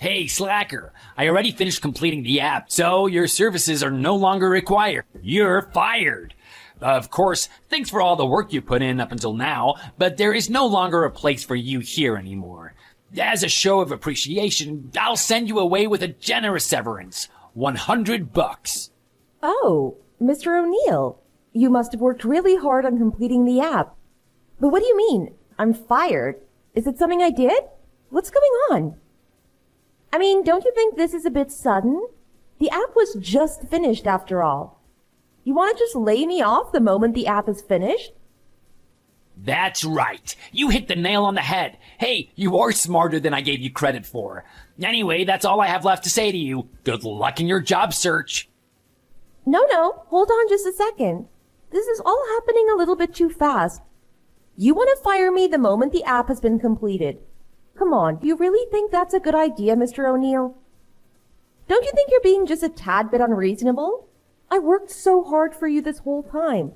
Hey, Slacker, I already finished completing the app, so your services are no longer required. You're fired. Of course, thanks for all the work you put in up until now, but there is no longer a place for you here anymore. As a show of appreciation, I'll send you away with a generous severance. $100. Oh, Mr. O'Neill, you must have worked really hard on completing the app. But what do you mean? I'm fired? Is it something I did? What's going on? I mean, don't you think this is a bit sudden? The app was just finished after all. You want to just lay me off the moment the app is finished? That's right. You hit the nail on the head. Hey, you are smarter than I gave you credit for. Anyway, that's all I have left to say to you. Good luck in your job search. No, hold on just a second. This is all happening a little bit too fast. You want to fire me the moment the app has been completed. Come on, do you really think that's a good idea, Mr. O'Neill? Don't you think you're being just a tad bit unreasonable? I worked so hard for you this whole time.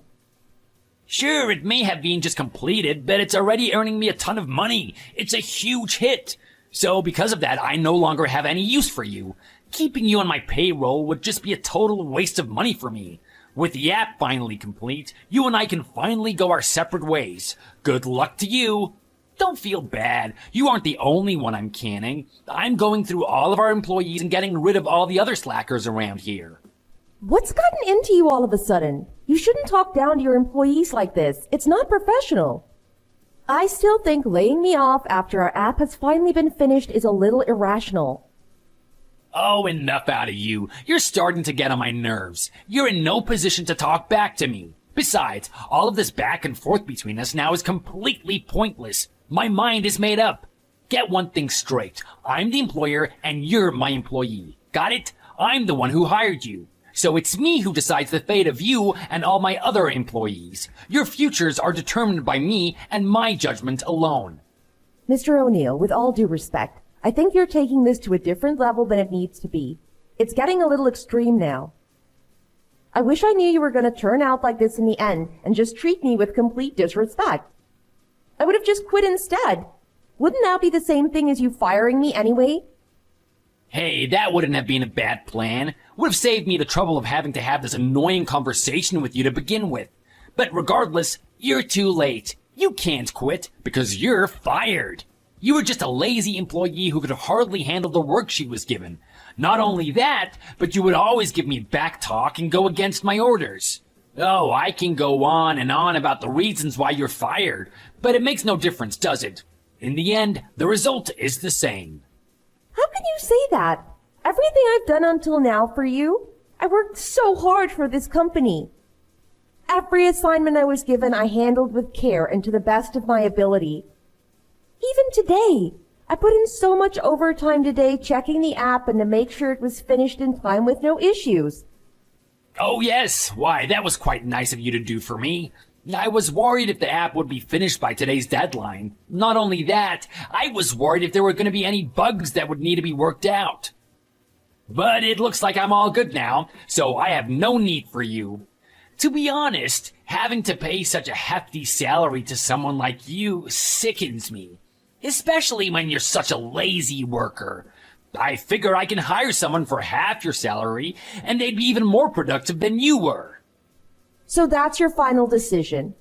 Sure, it may have been just completed, but it's already earning me a ton of money. It's a huge hit. So because of that, I no longer have any use for you. Keeping you on my payroll would just be a total waste of money for me. With the app finally complete, you and I can finally go our separate ways. Good luck to you. Don't feel bad. You aren't the only one I'm canning. I'm going through all of our employees and getting rid of all the other slackers around here. What's gotten into you all of a sudden? You shouldn't talk down to your employees like this. It's not professional. I still think laying me off after our app has finally been finished is a little irrational. Oh, enough out of you. You're starting to get on my nerves. You're in no position to talk back to me. Besides, all of this back and forth between us now is completely pointless. My mind is made up. Get one thing straight. I'm the employer and you're my employee. Got it? I'm the one who hired you. So it's me who decides the fate of you and all my other employees. Your futures are determined by me and my judgment alone. Mr. O'Neill, with all due respect, I think you're taking this to a different level than it needs to be. It's getting a little extreme now. I wish I knew you were going to turn out like this in the end and just treat me with complete disrespect. I would have just quit instead. Wouldn't that be the same thing as you firing me anyway? Hey, that wouldn't have been a bad plan. Would have saved me the trouble of having to have this annoying conversation with you to begin with. But regardless, you're too late. You can't quit because you're fired. You were just a lazy employee who could hardly handle the work she was given. Not only that, but you would always give me back talk and go against my orders. Oh, I can go on and on about the reasons why you're fired, but it makes no difference, does it? In the end, the result is the same. How can you say that? Everything I've done until now for you, I worked so hard for this company. Every assignment I was given, I handled with care and to the best of my ability. Even today, I put in so much overtime today checking the app and to make sure it was finished in time with no issues. Oh yes, why, that was quite nice of you to do for me. I was worried if the app would be finished by today's deadline. Not only that, I was worried if there were going to be any bugs that would need to be worked out. But it looks like I'm all good now, so I have no need for you. To be honest, having to pay such a hefty salary to someone like you sickens me. Especially when you're such a lazy worker. I figure I can hire someone for half your salary, and they'd be even more productive than you were. So that's your final decision.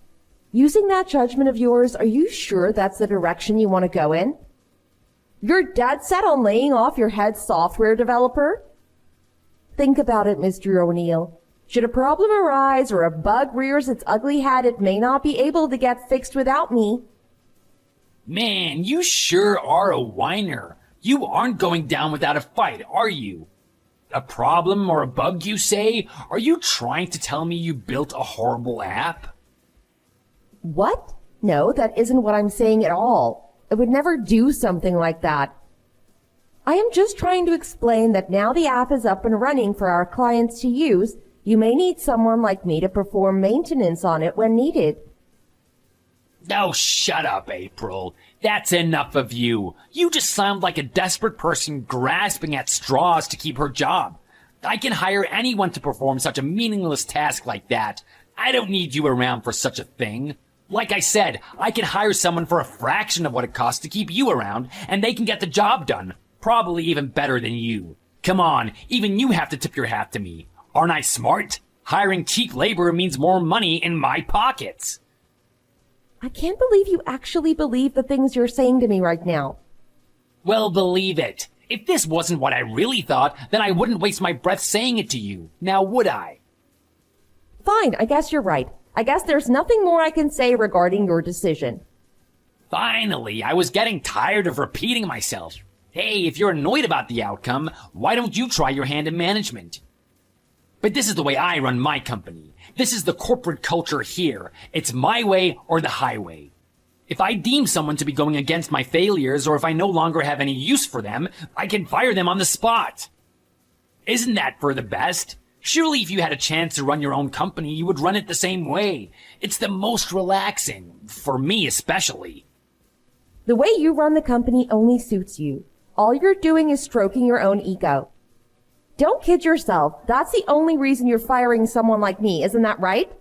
Using that judgment of yours, are you sure that's the direction you want to go in? You're dead set on laying off your head software developer? Think about it, Mr. O'Neill. Should a problem arise or a bug rears its ugly head, it may not be able to get fixed without me. Man, you sure are a whiner. You aren't going down without a fight, are you? A problem or a bug, you say? Are you trying to tell me you built a horrible app? What? No, that isn't what I'm saying at all. I would never do something like that. I am just trying to explain that now the app is up and running for our clients to use, you may need someone like me to perform maintenance on it when needed. Oh, shut up, April. That's enough of you. You just sound like a desperate person grasping at straws to keep her job. I can hire anyone to perform such a meaningless task like that. I don't need you around for such a thing. Like I said, I can hire someone for a fraction of what it costs to keep you around, and they can get the job done. Probably even better than you. Come on, even you have to tip your hat to me. Aren't I smart? Hiring cheap labor means more money in my pockets. I can't believe you actually believe the things you're saying to me right now. Well, believe it. If this wasn't what I really thought, then I wouldn't waste my breath saying it to you. Now would I? Fine, I guess you're right. I guess there's nothing more I can say regarding your decision. Finally, I was getting tired of repeating myself. Hey, if you're annoyed about the outcome, why don't you try your hand in management? But this is the way I run my company. This is the corporate culture here. It's my way or the highway. If I deem someone to be going against my failures, or if I no longer have any use for them, I can fire them on the spot. Isn't that for the best? Surely if you had a chance to run your own company, you would run it the same way. It's the most relaxing, for me especially. The way you run the company only suits you. All you're doing is stroking your own ego. Don't kid yourself. That's the only reason you're firing someone like me, isn't that right?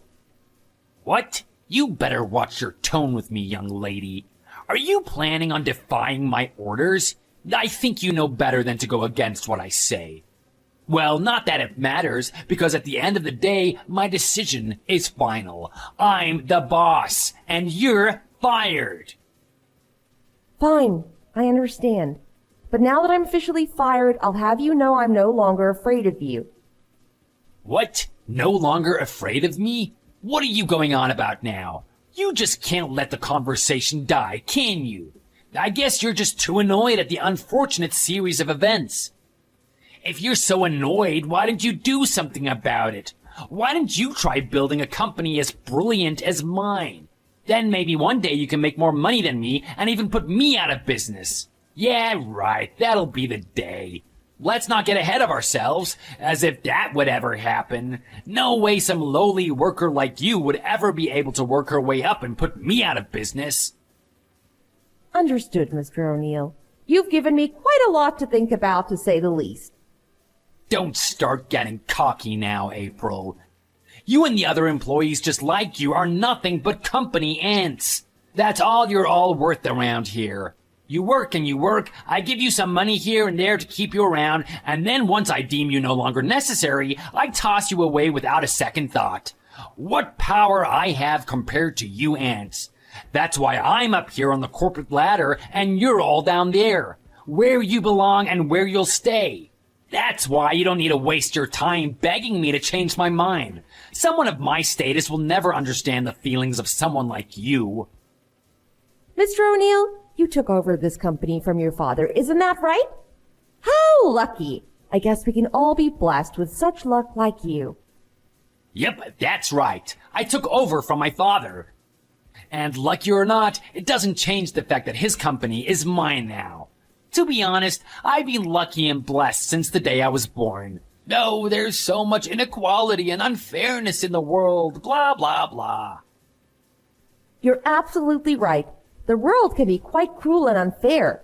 What? You better watch your tone with me, young lady. Are you planning on defying my orders? I think you know better than to go against what I say. Well, not that it matters, because at the end of the day, my decision is final. I'm the boss, and you're fired. Fine, I understand. But now that I'm officially fired, I'll have you know I'm no longer afraid of you. What? No longer afraid of me? What are you going on about now? You just can't let the conversation die, can you? I guess you're just too annoyed at the unfortunate series of events. If you're so annoyed, why didn't you do something about it? Why didn't you try building a company as brilliant as mine? Then maybe one day you can make more money than me and even put me out of business. Yeah, right, that'll be the day. Let's not get ahead of ourselves, as if that would ever happen. No way some lowly worker like you would ever be able to work her way up and put me out of business. Understood, Mr. O'Neill. You've given me quite a lot to think about, to say the least. Don't start getting cocky now, April. You and the other employees just like you are nothing but company ants. That's all you're all worth around here. You work and you work, I give you some money here and there to keep you around, and then once I deem you no longer necessary, I toss you away without a second thought. What power I have compared to you ants. That's why I'm up here on the corporate ladder and you're all down there. Where you belong and where you'll stay. That's why you don't need to waste your time begging me to change my mind. Someone of my status will never understand the feelings of someone like you. Mr. O'Neill, you took over this company from your father, isn't that right? How lucky! I guess we can all be blessed with such luck like you. Yep, that's right. I took over from my father. And lucky or not, it doesn't change the fact that his company is mine now. To be honest, I've been lucky and blessed since the day I was born. No, there's so much inequality and unfairness in the world, blah, blah, blah. You're absolutely right. The world can be quite cruel and unfair.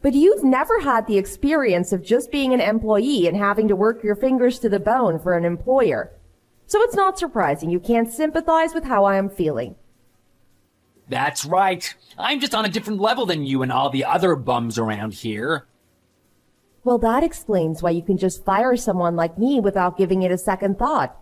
But you've never had the experience of just being an employee and having to work your fingers to the bone for an employer. So it's not surprising you can't sympathize with how I am feeling. That's right. I'm just on a different level than you and all the other bums around here. Well, that explains why you can just fire someone like me without giving it a second thought.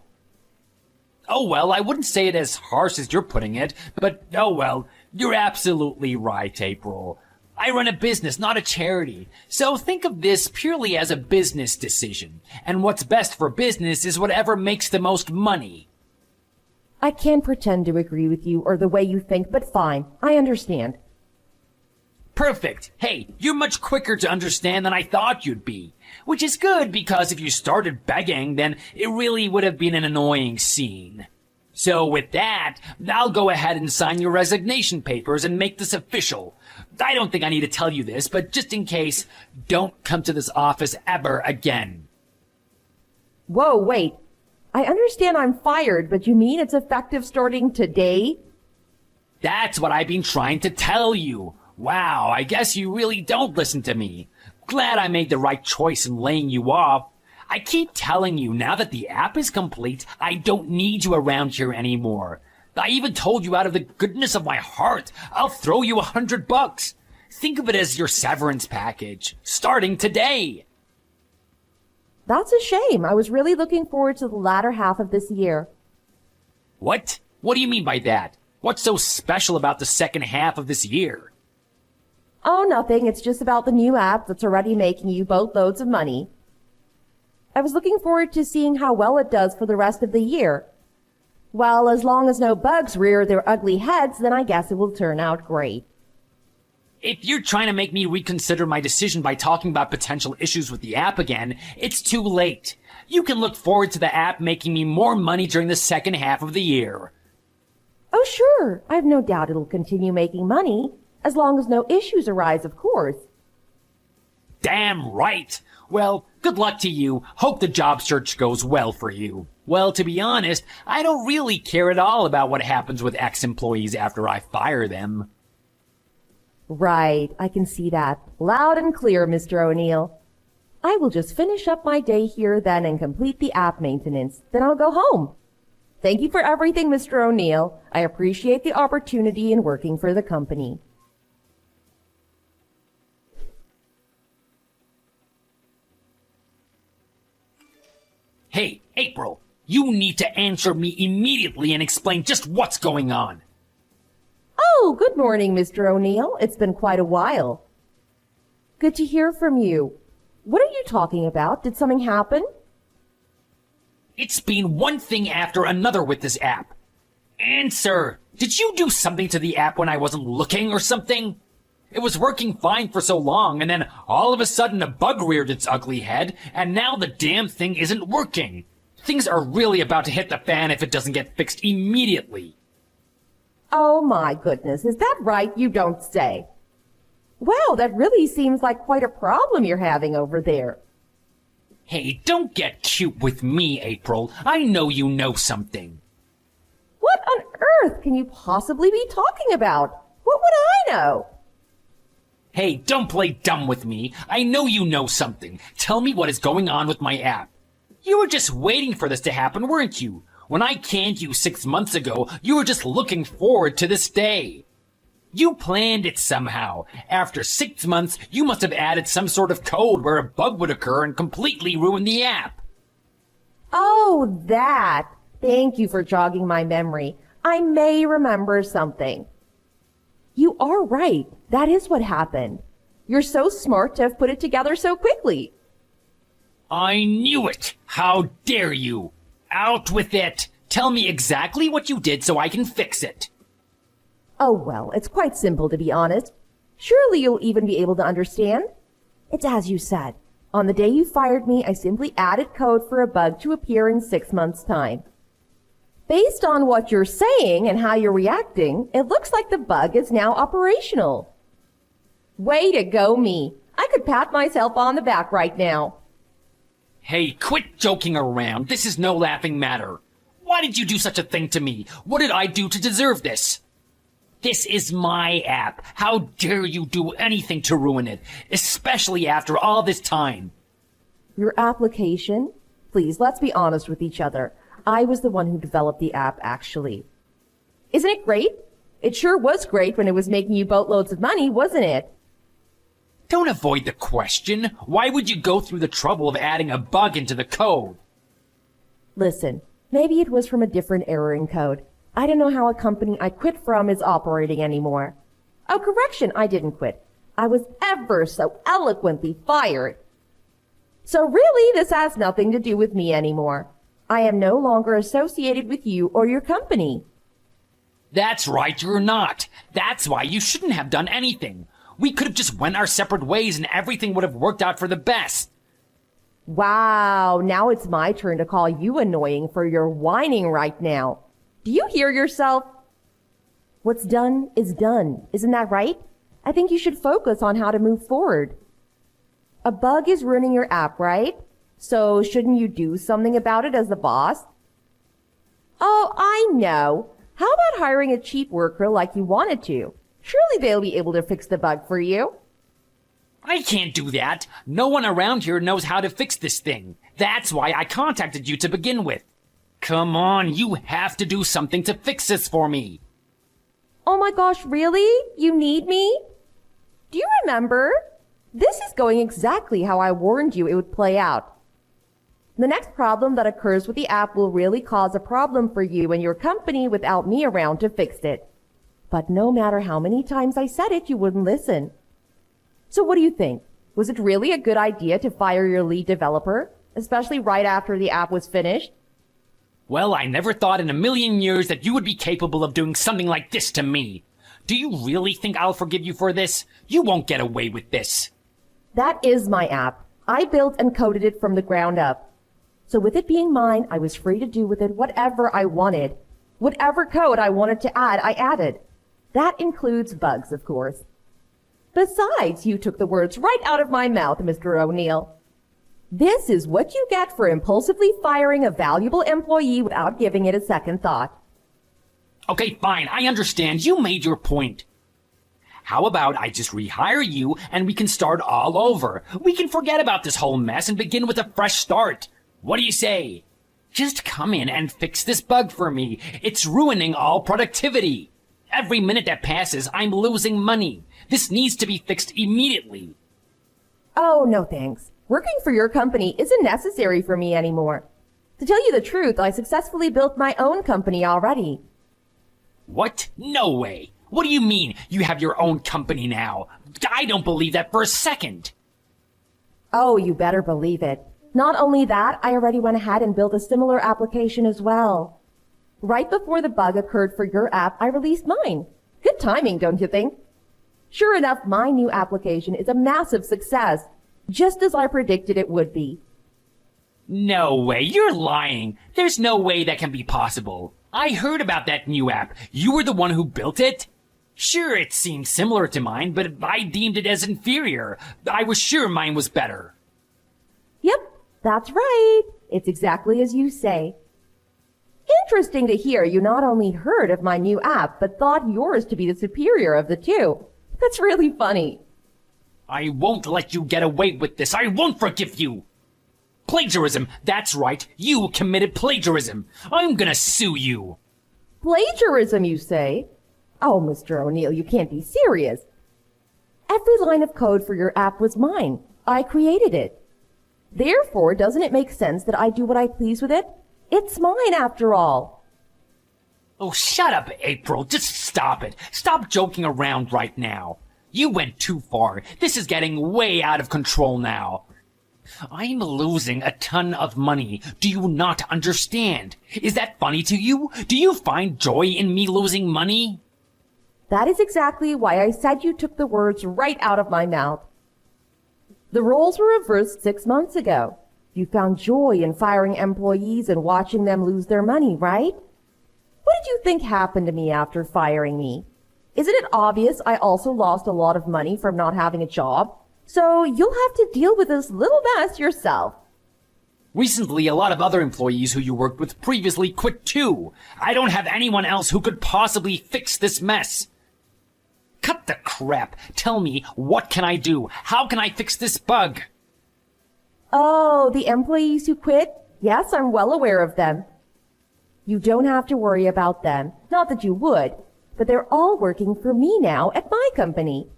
Oh well, I wouldn't say it as harsh as you're putting it, but oh well, you're absolutely right, April. I run a business, not a charity. So think of this purely as a business decision. And what's best for business is whatever makes the most money. I can't pretend to agree with you or the way you think, but fine. I understand. Perfect. Hey, you're much quicker to understand than I thought you'd be. Which is good, because if you started begging, then it really would have been an annoying scene. So with that, I'll go ahead and sign your resignation papers and make this official. I don't think I need to tell you this, but just in case, don't come to this office ever again. Whoa, wait. I understand I'm fired, but you mean it's effective starting today? That's what I've been trying to tell you. Wow, I guess you really don't listen to me. Glad I made the right choice in laying you off. I keep telling you, now that the app is complete, I don't need you around here anymore. I even told you out of the goodness of my heart, I'll throw you $100. Think of it as your severance package, starting today. That's a shame. I was really looking forward to the latter half of this year. What? What do you mean by that? What's so special about the second half of this year? Oh, nothing. It's just about the new app that's already making you boatloads of money. I was looking forward to seeing how well it does for the rest of the year. Well, as long as no bugs rear their ugly heads, then I guess it will turn out great. If you're trying to make me reconsider my decision by talking about potential issues with the app again, it's too late. You can look forward to the app making me more money during the second half of the year. Oh, sure. I have no doubt it'll continue making money, as long as no issues arise, of course. Damn right. Well, good luck to you. Hope the job search goes well for you. Well, to be honest, I don't really care at all about what happens with ex-employees after I fire them. Right, I can see that. Loud and clear, Mr. O'Neill. I will just finish up my day here then and complete the app maintenance. Then I'll go home. Thank you for everything, Mr. O'Neill. I appreciate the opportunity in working for the company. Hey, April, you need to answer me immediately and explain just what's going on. Oh, good morning, Mr. O'Neill. It's been quite a while. Good to hear from you. What are you talking about? Did something happen? It's been one thing after another with this app. Answer! Did you do something to the app when I wasn't looking or something? It was working fine for so long, and then all of a sudden a bug reared its ugly head, and now the damn thing isn't working. Things are really about to hit the fan if it doesn't get fixed immediately. Oh my goodness, is that right? You don't say. Wow, that really seems like quite a problem you're having over there. Hey, don't get cute with me, April. I know you know something. What on earth can you possibly be talking about? What would I know? Hey, don't play dumb with me. I know you know something. Tell me what is going on with my app. You were just waiting for this to happen, weren't you? When I canned you 6 months ago, you were just looking forward to this day. You planned it somehow. After 6 months, you must have added some sort of code where a bug would occur and completely ruin the app. Oh, that. Thank you for jogging my memory. I may remember something. You are right. That is what happened. You're so smart to have put it together so quickly. I knew it! How dare you! Out with it! Tell me exactly what you did so I can fix it. Oh, well, it's quite simple to be honest. Surely you'll even be able to understand. It's as you said. On the day you fired me, I simply added code for a bug to appear in 6 months' time. Based on what you're saying and how you're reacting, it looks like the bug is now operational. Way to go, me. I could pat myself on the back right now. Hey, quit joking around. This is no laughing matter. Why did you do such a thing to me? What did I do to deserve this? This is my app. How dare you do anything to ruin it, especially after all this time? Your application? Please, let's be honest with each other. I was the one who developed the app, actually. Isn't it great? It sure was great when it was making you boatloads of money, wasn't it? Don't avoid the question. Why would you go through the trouble of adding a bug into the code? Listen, maybe it was from a different error in code. I don't know how a company I quit from is operating anymore. Oh, correction, I didn't quit. I was ever so eloquently fired. So really, this has nothing to do with me anymore. I am no longer associated with you or your company. That's right, you're not. That's why you shouldn't have done anything. We could have just went our separate ways and everything would have worked out for the best. Wow, now it's my turn to call you annoying for your whining right now. Do you hear yourself? What's done is done, isn't that right? I think you should focus on how to move forward. A bug is ruining your app, right? So shouldn't you do something about it as the boss? Oh, I know. How about hiring a cheap worker like you wanted to? Surely they'll be able to fix the bug for you. I can't do that. No one around here knows how to fix this thing. That's why I contacted you to begin with. Come on, you have to do something to fix this for me. Oh my gosh, really? You need me? Do Do you remember? This is going exactly how I warned you it would play out. The next problem that occurs with the app will really cause a problem for you and your company without me around to fix it. But no matter how many times I said it, you wouldn't listen. So what do you think? Was it really a good idea to fire your lead developer, especially right after the app was finished? Well, I never thought in a million years that you would be capable of doing something like this to me. Do you really think I'll forgive you for this? You won't get away with this. That is my app. I built and coded it from the ground up. So with it being mine, I was free to do with it whatever I wanted. Whatever code I wanted to add, I added. That includes bugs, of course. Besides, you took the words right out of my mouth, Mr. O'Neill. This is what you get for impulsively firing a valuable employee without giving it a second thought. Okay, fine, I understand. You made your point. How about I just rehire you and we can start all over? We can forget about this whole mess and begin with a fresh start. What do you say? Just come in and fix this bug for me. It's ruining all productivity. Every minute that passes, I'm losing money. This needs to be fixed immediately. Oh, no thanks. Working for your company isn't necessary for me anymore. To tell you the truth, I successfully built my own company already. What? No way. What do you mean you have your own company now? I don't believe that for a second. Oh, you better believe it. Not only that, I already went ahead and built a similar application as well. Right before the bug occurred for your app, I released mine. Good timing, don't you think? Sure enough, my new application is a massive success, just as I predicted it would be. No way, you're lying. There's no way that can be possible. I heard about that new app. You were the one who built it? Sure, it seemed similar to mine, but I deemed it as inferior. I was sure mine was better. Yep, that's right. It's exactly as you say. Interesting to hear you not only heard of my new app, but thought yours to be the superior of the two. That's really funny. I won't let you get away with this. I won't forgive you. Plagiarism. That's right. You committed plagiarism. I'm gonna sue you. Plagiarism, you say? Oh, Mr. O'Neill, you can't be serious. Every line of code for your app was mine. I created it. Therefore, doesn't it make sense that I do what I please with it? It's mine, after all. Oh, shut up, April. Just stop it. Stop joking around right now. You went too far. This is getting way out of control now. I'm losing a ton of money. Do you not understand? Is that funny to you? Do you find joy in me losing money? That is exactly why I said you took the words right out of my mouth. The roles were reversed 6 months ago. You found joy in firing employees and watching them lose their money, right? What did you think happened to me after firing me? Isn't it obvious I also lost a lot of money from not having a job? So you'll have to deal with this little mess yourself. Recently, a lot of other employees who you worked with previously quit too. I don't have anyone else who could possibly fix this mess. Cut the crap. Tell me, what can I do? How can I fix this bug? Oh, the employees who quit? Yes, I'm well aware of them. You don't have to worry about them. Not that you would, but they're all working for me now at my company.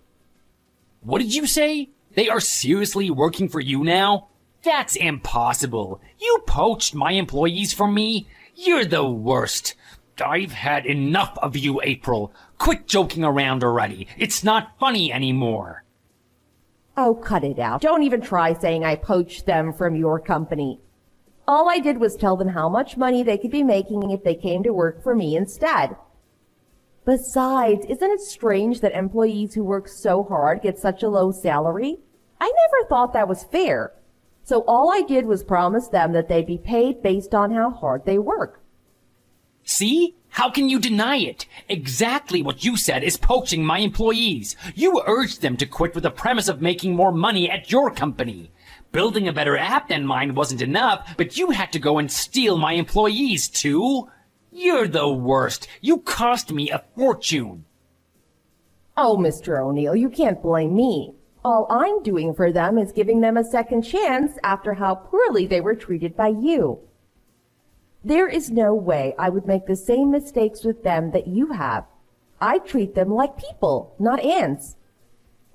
What did you say? They are seriously working for you now? That's impossible. You poached my employees from me? You're the worst. I've had enough of you, April. Quit joking around already. It's not funny anymore. Oh, cut it out. Don't even try saying I poached them from your company. All I did was tell them how much money they could be making if they came to work for me instead. Besides, isn't it strange that employees who work so hard get such a low salary? I never thought that was fair. So all I did was promise them that they'd be paid based on how hard they work. See? How can you deny it? Exactly what you said is poaching my employees. You urged them to quit with the premise of making more money at your company. Building a better app than mine wasn't enough, but you had to go and steal my employees too? You're the worst. You cost me a fortune. Oh, Mr. O'Neill, you can't blame me. All I'm doing for them is giving them a second chance after how poorly they were treated by you. There is no way I would make the same mistakes with them that you have. I treat them like people, not ants.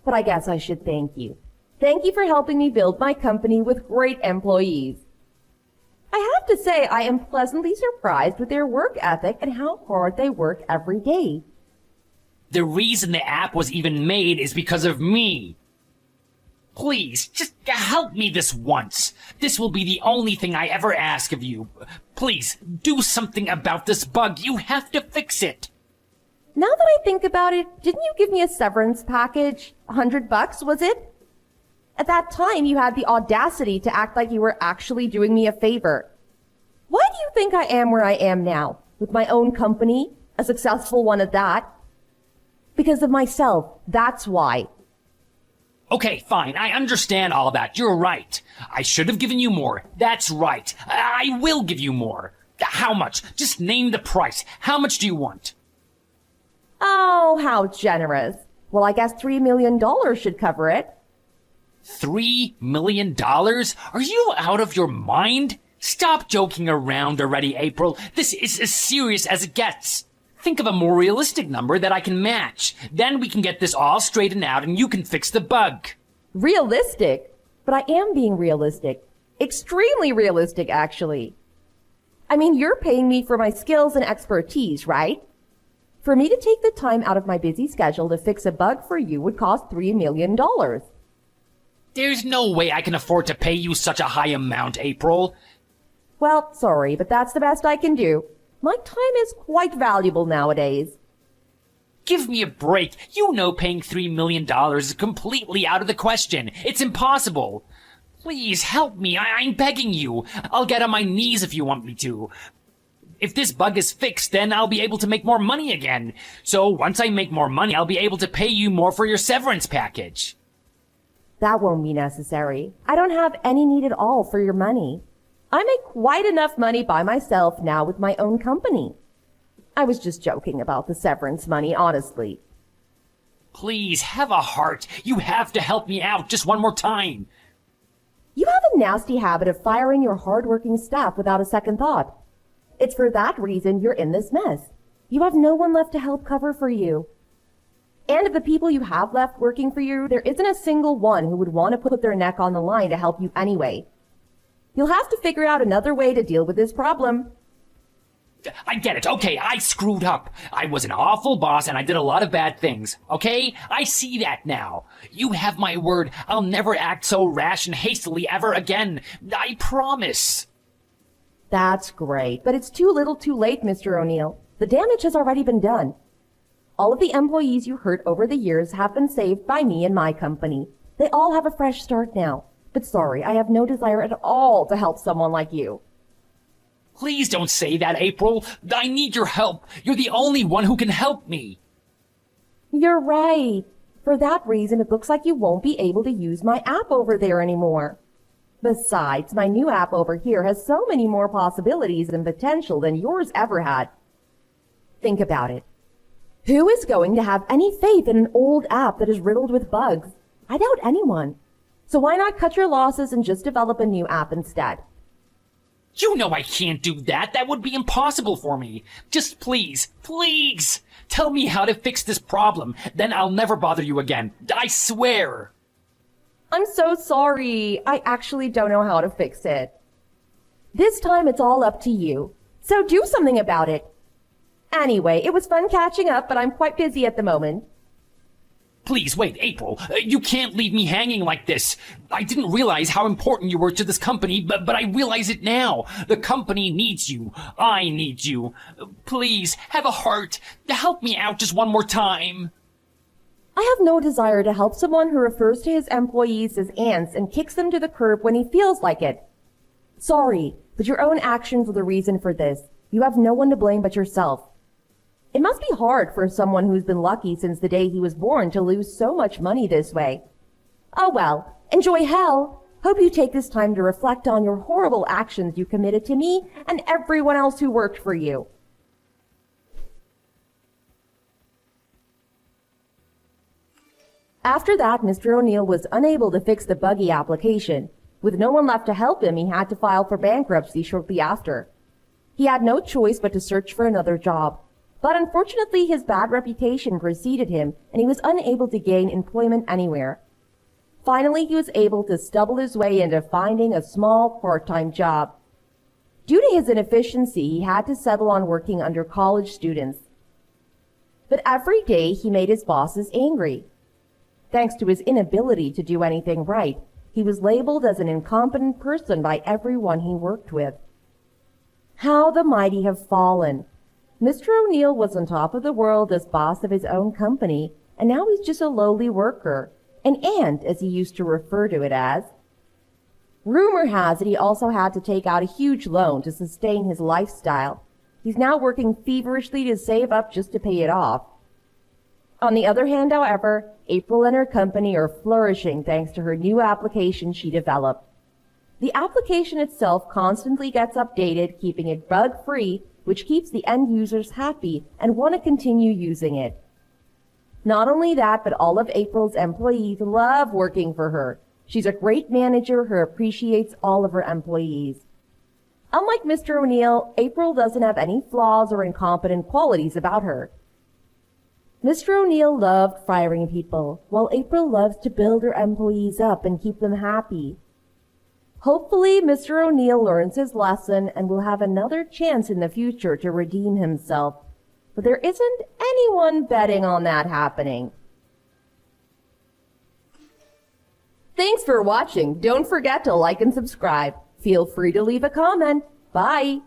but I guess I should thank you. Thank you for helping me build my company with great employees. I have to say I am pleasantly surprised with their work ethic and how hard they work every day. The reason the app was even made is because of me. Please, just help me this once. This will be the only thing I ever ask of you. Please, do something about this bug. You have to fix it. Now that I think about it, didn't you give me a severance package? $100, was it? At that time, you had the audacity to act like you were actually doing me a favor. Why do you think I am where I am now? With my own company? A successful one at that? Because of myself. That's why. Okay, fine. I understand all that. You're right. I should have given you more. That's right. I will give you more. How much? Just name the price. How much do you want? Oh, how generous. Well, I guess $3 million should cover it. $3 million? Are you out of your mind? Stop joking around already, April. This is as serious as it gets. Think of a more realistic number that I can match. Then we can get this all straightened out and you can fix the bug. Realistic? But I am being realistic. Extremely realistic, actually. I mean, you're paying me for my skills and expertise, right? For me to take the time out of my busy schedule to fix a bug for you would cost $3 million. There's no way I can afford to pay you such a high amount, April. Well, sorry, but that's the best I can do. My time is quite valuable nowadays. Give me a break. You know paying $3 million is completely out of the question. It's impossible. Please help me. I'm begging you. I'll get on my knees if you want me to. If this bug is fixed, then I'll be able to make more money again. So once I make more money, I'll be able to pay you more for your severance package. That won't be necessary. I don't have any need at all for your money. I make quite enough money by myself now with my own company. I was just joking about the severance money, honestly. Please, have a heart. You have to help me out just one more time. You have a nasty habit of firing your hard-working staff without a second thought. It's for that reason you're in this mess. You have no one left to help cover for you. And of the people you have left working for you, there isn't a single one who would want to put their neck on the line to help you anyway. You'll have to figure out another way to deal with this problem. I get it. Okay, I screwed up. I was an awful boss and I did a lot of bad things. Okay? I see that now. You have my word. I'll never act so rash and hastily ever again. I promise. That's great, but it's too little too late, Mr. O'Neill. The damage has already been done. All of the employees you hurt over the years have been saved by me and my company. They all have a fresh start now. But sorry, I have no desire at all to help someone like you. Please don't say that, April. I need your help. You're the only one who can help me. You're right. For that reason, it looks like you won't be able to use my app over there anymore. Besides, my new app over here has so many more possibilities and potential than yours ever had. Think about it. Who is going to have any faith in an old app that is riddled with bugs? I doubt anyone. So why not cut your losses and just develop a new app instead? You know I can't do that. That would be impossible for me. Just please, please, tell me how to fix this problem. Then I'll never bother you again. I swear. I'm so sorry. I actually don't know how to fix it. This time it's all up to you. So do something about it. Anyway, it was fun catching up, but I'm quite busy at the moment. Please, wait, April. You can't leave me hanging like this. I didn't realize how important you were to this company, but I realize it now. The company needs you. I need you. Please, have a heart. Help me out just one more time. I have no desire to help someone who refers to his employees as ants and kicks them to the curb when he feels like it. Sorry, but your own actions are the reason for this. You have no one to blame but yourself. It must be hard for someone who's been lucky since the day he was born to lose so much money this way. Oh well, enjoy hell. Hope you take this time to reflect on your horrible actions you committed to me and everyone else who worked for you. After that, Mr. O'Neill was unable to fix the buggy application. With no one left to help him, he had to file for bankruptcy shortly after. He had no choice but to search for another job. But unfortunately, his bad reputation preceded him, and he was unable to gain employment anywhere. Finally, he was able to stumble his way into finding a small part-time job. Due to his inefficiency, he had to settle on working under college students. But every day he made his bosses angry. Thanks to his inability to do anything right, he was labeled as an incompetent person by everyone he worked with. How the mighty have fallen. Mr. O'Neill was on top of the world as boss of his own company, and now he's just a lowly worker, an ant as he used to refer to it as. Rumor has it he also had to take out a huge loan to sustain his lifestyle. He's now working feverishly to save up just to pay it off. On the other hand, however, April and her company are flourishing thanks to her new application she developed. The application itself constantly gets updated, keeping it bug-free, which keeps the end users happy and want to continue using it. Not only that, but all of April's employees love working for her. She's a great manager who appreciates all of her employees. Unlike Mr. O'Neill, April doesn't have any flaws or incompetent qualities about her. Mr. O'Neill loved firing people, while April loves to build her employees up and keep them happy. Hopefully, Mr. O'Neill learns his lesson and will have another chance in the future to redeem himself. But there isn't anyone betting on that happening. Thanks for watching. Don't forget to like and subscribe. Feel free to leave a comment. Bye.